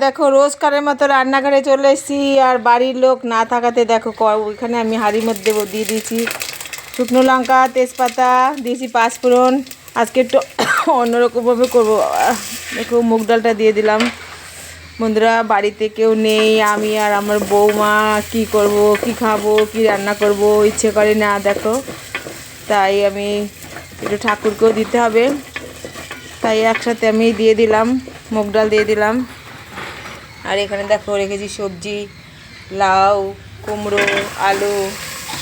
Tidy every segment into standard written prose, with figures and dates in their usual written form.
দেখো রোজকারের মতো রান্নাঘরে চলে এসেছি। আর বাড়ির লোক না থাকাতে দেখো ওইখানে আমি হাঁড়ির মধ্যে দিয়ে দিয়েছি শুকনো লঙ্কা, তেজপাতা দিয়েছি, পাঁচফোড়ন। আজকে একটু অন্যরকমভাবে করবো। দেখো মুগ ডালটা দিয়ে দিলাম। বন্ধুরা বাড়িতে কেউ নেই, আমি আর আমার বৌমা কি করব, কি খাবো, কি রান্না করব ইচ্ছে করে না দেখো। তাই আমি একটু ঠাকুরকেও দিতে হবে, তাই একসাথে আমি দিয়ে দিলাম, মুগ ডাল দিয়ে দিলাম। আর এখানে দেখো রেখেছি সবজি, লাউ, কুমড়ো, আলু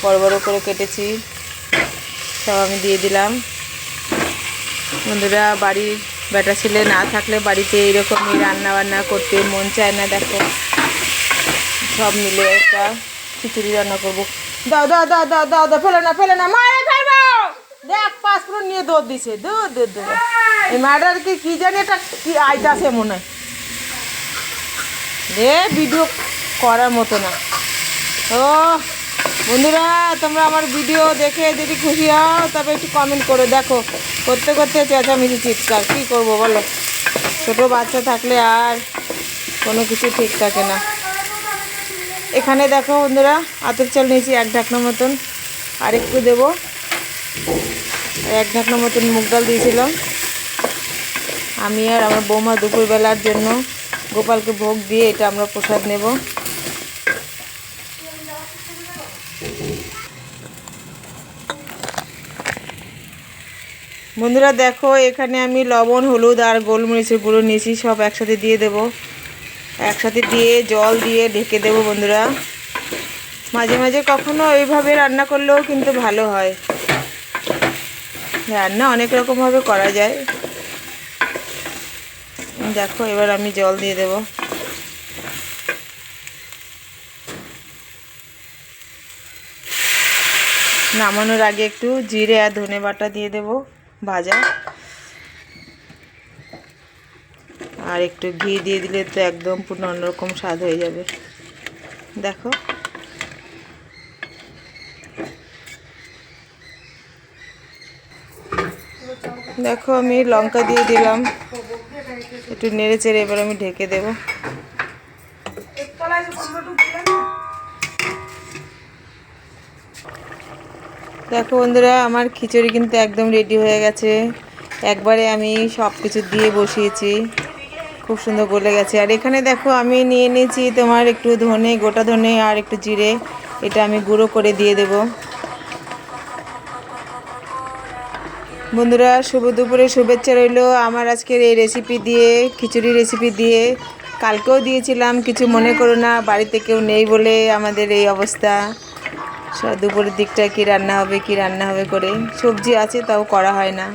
বড় বড় করে কেটেছি, সব আমি দিয়ে দিলাম। বন্ধুরা বাড়ির বেটা ছেলে না থাকলে বাড়িতে এইরকমই রান্না বান্না করতে মন চায় না। দেখো সব মিলে একটা খিচুড়ি রান্না করবো। দাও দাও দাও দাও দাও দাও, ফেলে না ফেলে না, মায়ের খাইবো। দেখ পাঁচফোড়ন নিয়ে দৌড় দিছে, দূর দূর দূর। এই মায়ের কি জানি এটা কি আইতাছে মনে হয় রে, ভিডিও করার মতো না। ও বন্ধুরা তোমরা আমার ভিডিও দেখে যদি খুশি হও তবে একটু কমেন্ট করো। দেখো করতে করতে চেঁচামেচি চিৎকার, কী করবো বলো, ছোটো বাচ্চা থাকলে আর কোনো কিছু ঠিক থাকে না। এখানে দেখো বন্ধুরা আতপ চাল নিয়েছি এক ঢাকনা মতন, আর একটু দেবো। এক ঢাকনা মতন মুগ ডাল দিয়েছিলাম। আমি আর আমার বৌমা দুপুরবেলার জন্য গোপালকে ভোগ দিয়ে এটা আমরা প্রসাদ নেব। বন্ধুরা দেখো এখানে আমি লবণ, হলুদ আর গোলমরিচের গুঁড়ো নিয়েছি, সব একসাথে দিয়ে দেব। একসাথে দিয়ে জল দিয়ে ঢেকে দেব। বন্ধুরা মাঝে মাঝে কখনো এইভাবে রান্না করলেও কিন্তু ভালো হয়। রান্না অনেক রকমভাবে করা যায়। দেখো এবার আমি জল দিয়ে দেব। নামানোর আগে একটু জিরে আর ধনে বাটা দিয়ে দেব ভাজা, আর একটু ঘি দিয়ে দিলে তো একদম পুরো অন্যরকম স্বাদ হয়ে যাবে। দেখো দেখো আমি লঙ্কা দিয়ে দিলাম, একটু নেড়ে চেড়ে এবার আমি ঢেকে দেব। দেখো বন্ধুরা আমার খিচুড়ি কিন্তু একদম রেডি হয়ে গেছে। একবারে আমি সব কিছু দিয়ে বসিয়েছি, খুব সুন্দর গলে গেছে। আর এখানে দেখো আমি নিয়ে নিয়েছি তোমার একটু ধনে, গোটা ধনে আর একটু জিরে, এটা আমি গুঁড়ো করে দিয়ে দেব। বন্ধুরা শুভ দুপুরে শুভেচ্ছা রইল আমার আজকের এই রেসিপি দিয়ে, খিচুড়ি রেসিপি দিয়ে। কালকেও দিয়েছিলাম, কিছু মনে করো না, বাড়িতে কেউ নেই বলে আমাদের এই অবস্থা। দুপুরের দিকটা কি রান্না হবে করে, সবজি আছে তাও করা হয় না।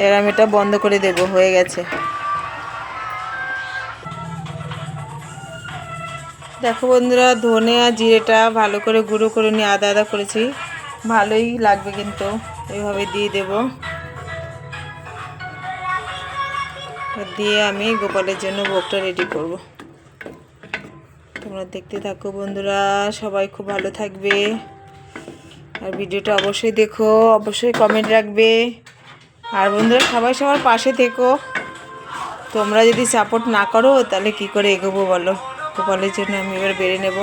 এবার আমি এটা বন্ধ করে দেব, হয়ে গেছে। দেখো বন্ধুরা ধনে আর জিরেটা ভালো করে গুঁড়ো করে নিয়ে আদা আদা করেছি, ভালোই লাগবে কিন্তু। এইভাবে দিয়ে দেব, দিয়ে আমি গোপালের জন্য ভোগটা রেডি করব। তোমরা দেখতে থাকো বন্ধুরা, সবাই খুব ভালো থাকবে। আর ভিডিওটা অবশ্যই দেখো, অবশ্যই কমেন্ট রাখবে। আর বন্ধুরা সবাই সবার পাশে থেকো। তোমরা যদি সাপোর্ট না করো তাহলে কি করে এগোবো বলো। গোপালের জন্য আমি এবার বেড়ে নেব।